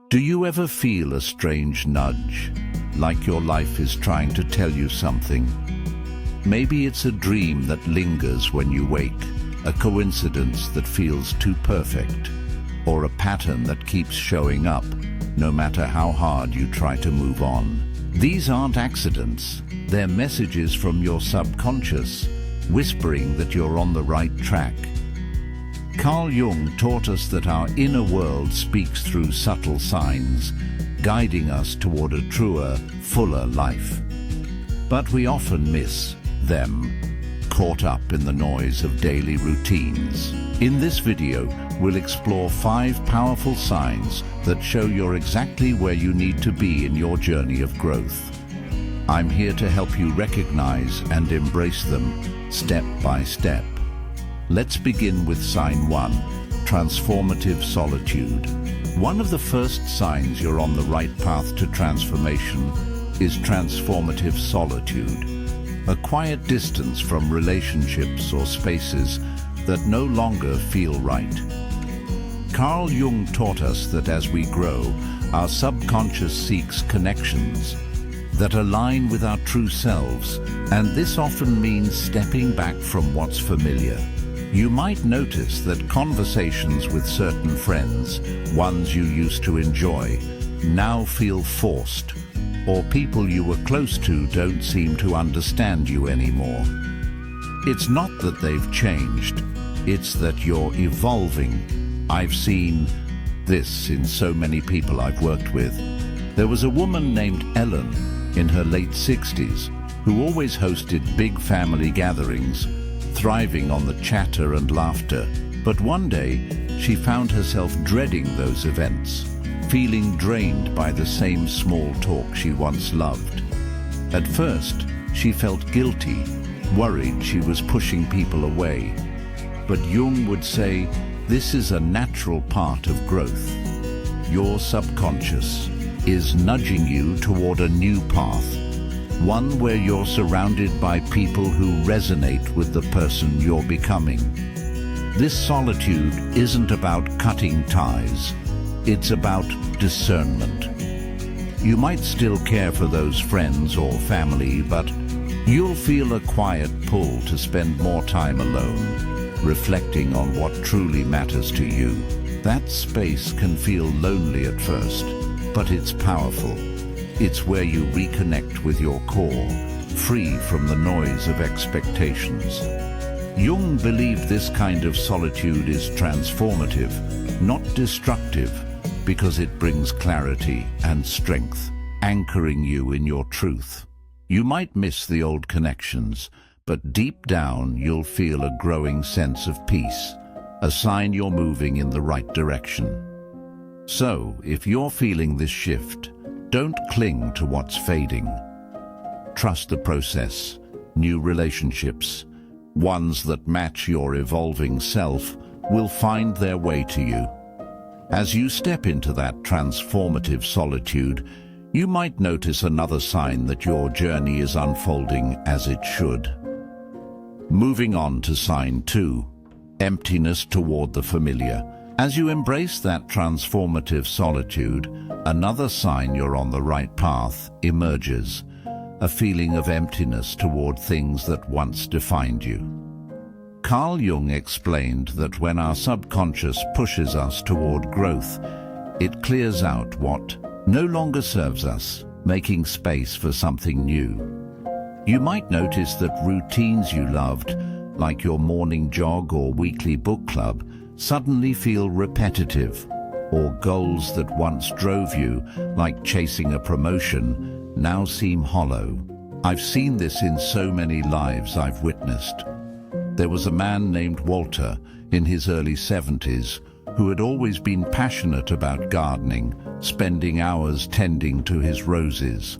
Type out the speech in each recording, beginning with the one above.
Do you ever feel a strange nudge, like your life is trying to tell you something? Maybe it's a dream that lingers when you wake, a coincidence that feels too perfect, or a pattern that keeps showing up, no matter how hard you try to move on. These aren't accidents, they're messages from your subconscious, whispering that you're on the right track. Carl Jung taught us that our inner world speaks through subtle signs, guiding us toward a truer, fuller life. But we often miss them, caught up in the noise of daily routines. In this video, we'll explore 5 powerful signs that show you're exactly where you need to be in your journey of growth. I'm here to help you recognize and embrace them step by step. Let's begin with sign 1, transformative solitude. One of the first signs you're on the right path to transformation is transformative solitude, a quiet distance from relationships or spaces that no longer feel right. Carl Jung taught us that as we grow, our subconscious seeks connections that align with our true selves, and this often means stepping back from what's familiar. You might notice that conversations with certain friends, ones you used to enjoy, now feel forced, or people you were close to don't seem to understand you anymore. It's not that they've changed, it's that you're evolving. I've seen this in so many people I've worked with. There was a woman named Ellen in her late 60s who always hosted big family gatherings, thriving on the chatter and laughter. But one day, she found herself dreading those events, feeling drained by the same small talk she once loved. At first, she felt guilty, worried she was pushing people away. But Jung would say, this is a natural part of growth. Your subconscious is nudging you toward a new path, one where you're surrounded by people who resonate with the person you're becoming. This solitude isn't about cutting ties, it's about discernment. You might still care for those friends or family, but you'll feel a quiet pull to spend more time alone, reflecting on what truly matters to you. That space can feel lonely at first, but it's powerful. It's where you reconnect with your core, free from the noise of expectations. Jung believed this kind of solitude is transformative, not destructive, because it brings clarity and strength, anchoring you in your truth. You might miss the old connections, but deep down you'll feel a growing sense of peace, a sign you're moving in the right direction. So, if you're feeling this shift, don't cling to what's fading. Trust the process. New relationships, ones that match your evolving self, will find their way to you. As you step into that transformative solitude, you might notice another sign that your journey is unfolding as it should. Moving on to sign 2, emptiness toward the familiar. As you embrace that transformative solitude, another sign you're on the right path emerges, a feeling of emptiness toward things that once defined you. Carl Jung explained that when our subconscious pushes us toward growth, it clears out what no longer serves us, making space for something new. You might notice that routines you loved, like your morning jog or weekly book club, suddenly feel repetitive, or goals that once drove you, like chasing a promotion, now seem hollow. I've seen this in so many lives I've witnessed. There was a man named Walter in his early 70s who had always been passionate about gardening, spending hours tending to his roses.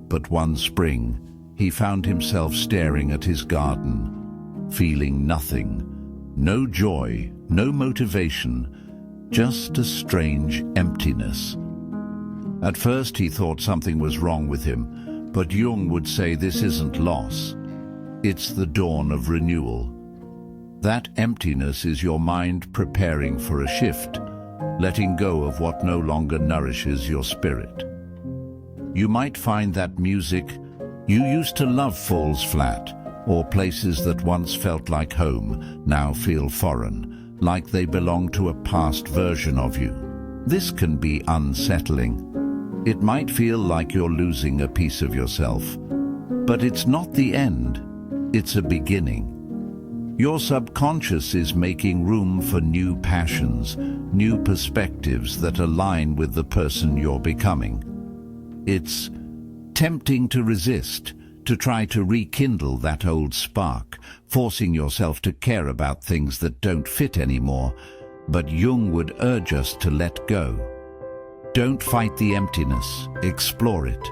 But one spring, he found himself staring at his garden, feeling nothing. No joy, no motivation, just a strange emptiness. At first he thought something was wrong with him, but Jung would say this isn't loss. It's the dawn of renewal. That emptiness is your mind preparing for a shift, letting go of what no longer nourishes your spirit. You might find that music you used to love falls flat, or places that once felt like home now feel foreign, like they belong to a past version of you. This can be unsettling. It might feel like you're losing a piece of yourself, but it's not the end, it's a beginning. Your subconscious is making room for new passions, new perspectives that align with the person you're becoming. It's tempting to resist, to try to rekindle that old spark, forcing yourself to care about things that don't fit anymore, but Jung would urge us to let go. Don't fight the emptiness, explore it.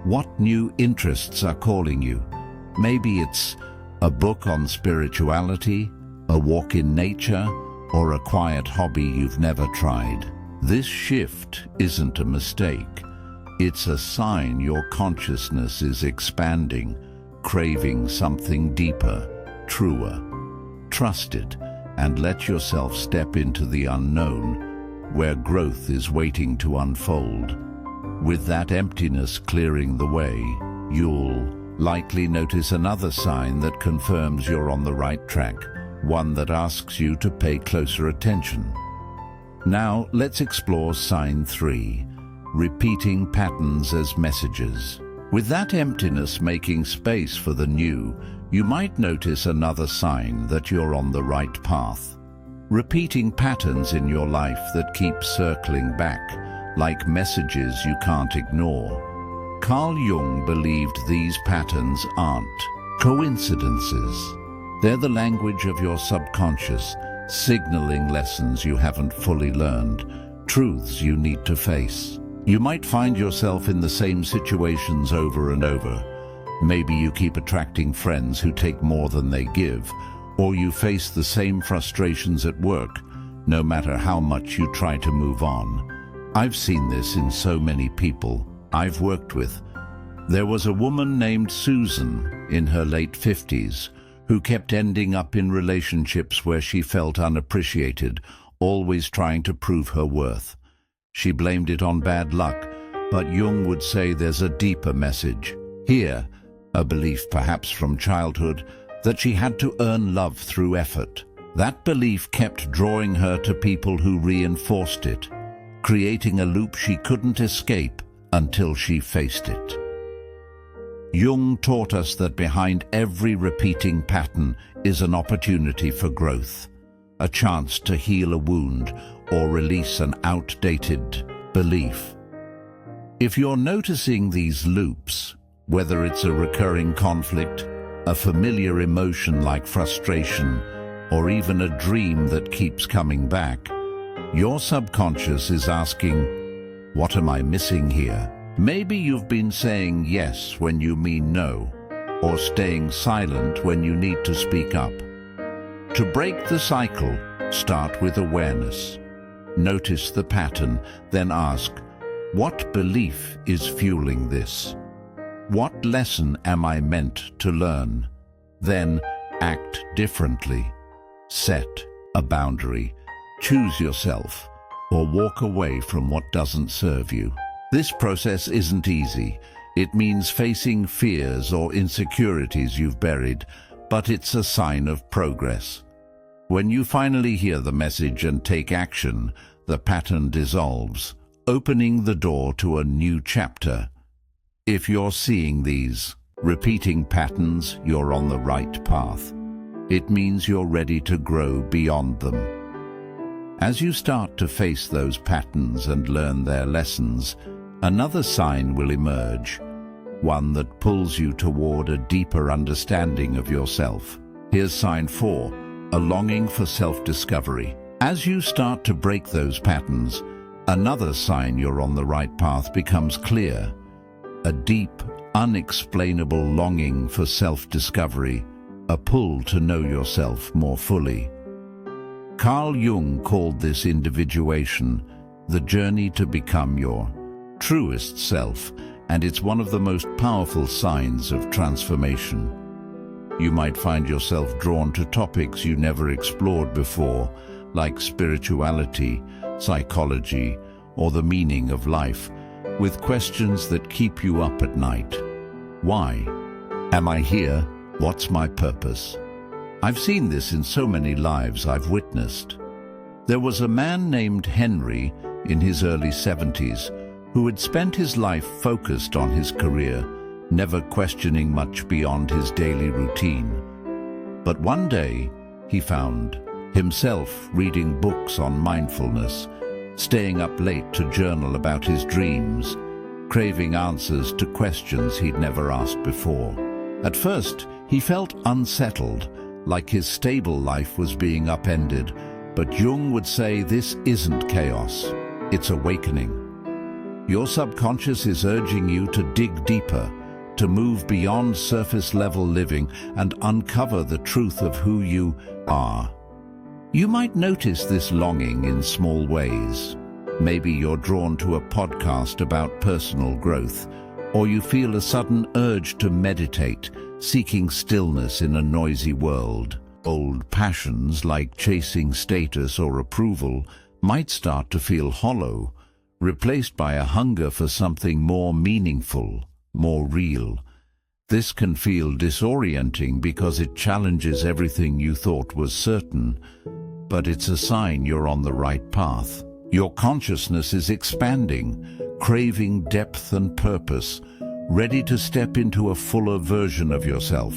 What new interests are calling you? Maybe it's a book on spirituality, a walk in nature, or a quiet hobby you've never tried. This shift isn't a mistake. It's a sign your consciousness is expanding, craving something deeper, truer. Trust it and let yourself step into the unknown, where growth is waiting to unfold. With that emptiness clearing the way, you'll likely notice another sign that confirms you're on the right track, one that asks you to pay closer attention. Now, let's explore sign 3. Repeating patterns as messages. With that emptiness making space for the new, you might notice another sign that you're on the right path. Repeating patterns in your life that keep circling back, like messages you can't ignore. Carl Jung believed these patterns aren't coincidences. They're the language of your subconscious, signaling lessons you haven't fully learned, truths you need to face. You might find yourself in the same situations over and over. Maybe you keep attracting friends who take more than they give, or you face the same frustrations at work, no matter how much you try to move on. I've seen this in so many people I've worked with. There was a woman named Susan in her late 50s who kept ending up in relationships where she felt unappreciated, always trying to prove her worth. She blamed it on bad luck, but Jung would say there's a deeper message. Here, a belief perhaps from childhood, that she had to earn love through effort. That belief kept drawing her to people who reinforced it, creating a loop she couldn't escape until she faced it. Jung taught us that behind every repeating pattern is an opportunity for growth, a chance to heal a wound or release an outdated belief. If you're noticing these loops, whether it's a recurring conflict, a familiar emotion like frustration, or even a dream that keeps coming back, your subconscious is asking, what am I missing here? Maybe you've been saying yes when you mean no, or staying silent when you need to speak up. To break the cycle, start with awareness. Notice the pattern, then ask, what belief is fueling this? What lesson am I meant to learn? Then act differently. Set a boundary. Choose yourself, or walk away from what doesn't serve you. This process isn't easy. It means facing fears or insecurities you've buried, but it's a sign of progress. When you finally hear the message and take action, the pattern dissolves, opening the door to a new chapter. If you're seeing these repeating patterns, you're on the right path. It means you're ready to grow beyond them. As you start to face those patterns and learn their lessons, another sign will emerge, one that pulls you toward a deeper understanding of yourself. Here's sign 4, a longing for self-discovery. As you start to break those patterns, another sign you're on the right path becomes clear. A deep, unexplainable longing for self-discovery, a pull to know yourself more fully. Carl Jung called this individuation the journey to become your truest self, and it's one of the most powerful signs of transformation. You might find yourself drawn to topics you never explored before, like spirituality, psychology, or the meaning of life, with questions that keep you up at night. Why? Am I here? What's my purpose? I've seen this in so many lives I've witnessed. There was a man named Henry in his early 70s who had spent his life focused on his career, never questioning much beyond his daily routine. But one day, he found himself reading books on mindfulness, staying up late to journal about his dreams, craving answers to questions he'd never asked before. At first, he felt unsettled, like his stable life was being upended, but Jung would say this isn't chaos, it's awakening. Your subconscious is urging you to dig deeper, to move beyond surface-level living and uncover the truth of who you are. You might notice this longing in small ways. Maybe you're drawn to a podcast about personal growth, or you feel a sudden urge to meditate, seeking stillness in a noisy world. Old passions like chasing status or approval might start to feel hollow, replaced by a hunger for something more meaningful, more real. This can feel disorienting because it challenges everything you thought was certain, but it's a sign you're on the right path. Your consciousness is expanding, craving depth and purpose, ready to step into a fuller version of yourself.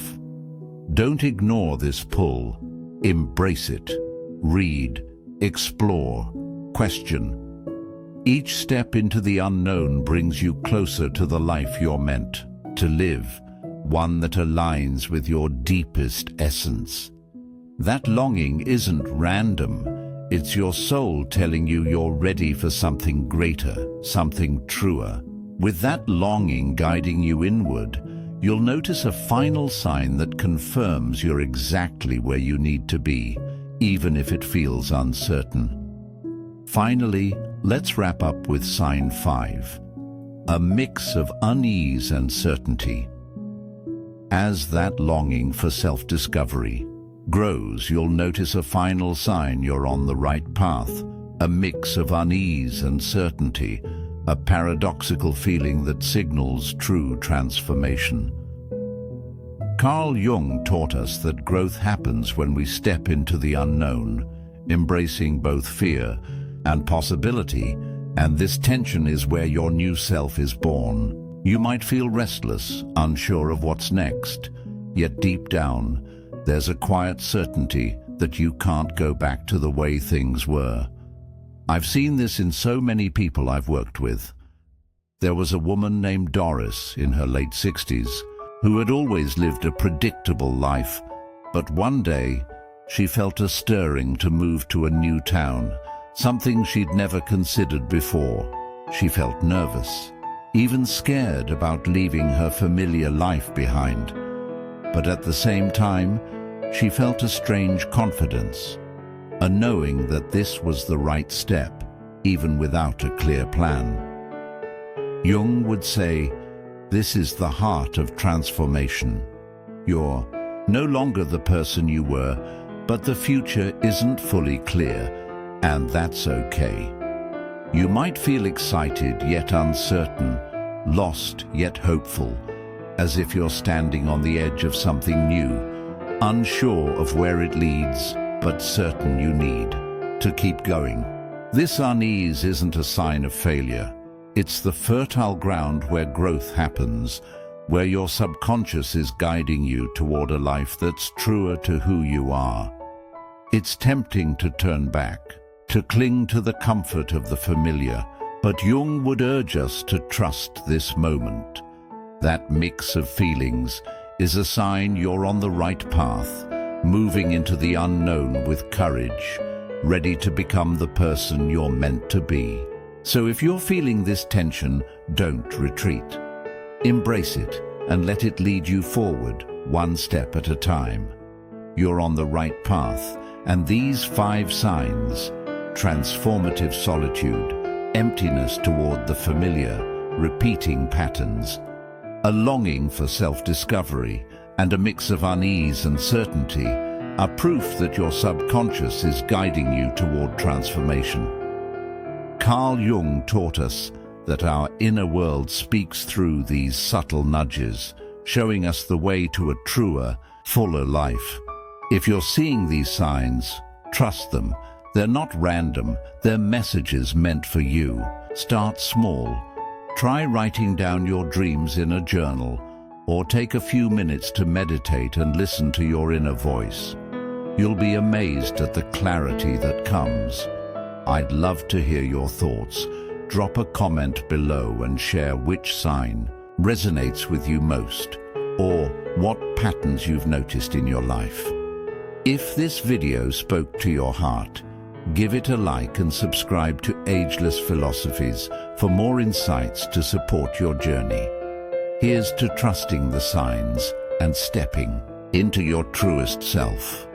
Don't ignore this pull. Embrace it. Read, explore, question. Each step into the unknown brings you closer to the life you're meant to live, one that aligns with your deepest essence. That longing isn't random. It's your soul telling you you're ready for something greater, something truer. With that longing guiding you inward, you'll notice a final sign that confirms you're exactly where you need to be, even if it feels uncertain. Finally, let's wrap up with sign 5, a mix of unease and certainty. As that longing for self-discovery grows, you'll notice a final sign you're on the right path, a mix of unease and certainty, a paradoxical feeling that signals true transformation. Carl Jung taught us that growth happens when we step into the unknown, embracing both fear and possibility, and this tension is where your new self is born. You might feel restless, unsure of what's next, yet deep down, there's a quiet certainty that you can't go back to the way things were. I've seen this in so many people I've worked with. There was a woman named Doris in her late 60s who had always lived a predictable life, but one day she felt a stirring to move to a new town, something she'd never considered before. She felt nervous, even scared about leaving her familiar life behind. But at the same time, she felt a strange confidence, a knowing that this was the right step, even without a clear plan. Jung would say, this is the heart of transformation. You're no longer the person you were, but the future isn't fully clear, and that's okay. You might feel excited yet uncertain, lost yet hopeful, as if you're standing on the edge of something new, unsure of where it leads, but certain you need to keep going. This unease isn't a sign of failure. It's the fertile ground where growth happens, where your subconscious is guiding you toward a life that's truer to who you are. It's tempting to turn back, to cling to the comfort of the familiar, but Jung would urge us to trust this moment. That mix of feelings is a sign you're on the right path, moving into the unknown with courage, ready to become the person you're meant to be. So if you're feeling this tension, don't retreat. Embrace it and let it lead you forward, one step at a time. You're on the right path, and these 5 signs, transformative solitude, emptiness toward the familiar, repeating patterns, a longing for self-discovery, and a mix of unease and certainty, are proof that your subconscious is guiding you toward transformation. Carl Jung taught us that our inner world speaks through these subtle nudges, showing us the way to a truer, fuller life. If you're seeing these signs, trust them. They're not random, they're messages meant for you. Start small. Try writing down your dreams in a journal, or take a few minutes to meditate and listen to your inner voice. You'll be amazed at the clarity that comes. I'd love to hear your thoughts. Drop a comment below and share which sign resonates with you most, or what patterns you've noticed in your life. If this video spoke to your heart, give it a like and subscribe to Ageless Philosophies for more insights to support your journey. Here's to trusting the signs and stepping into your truest self.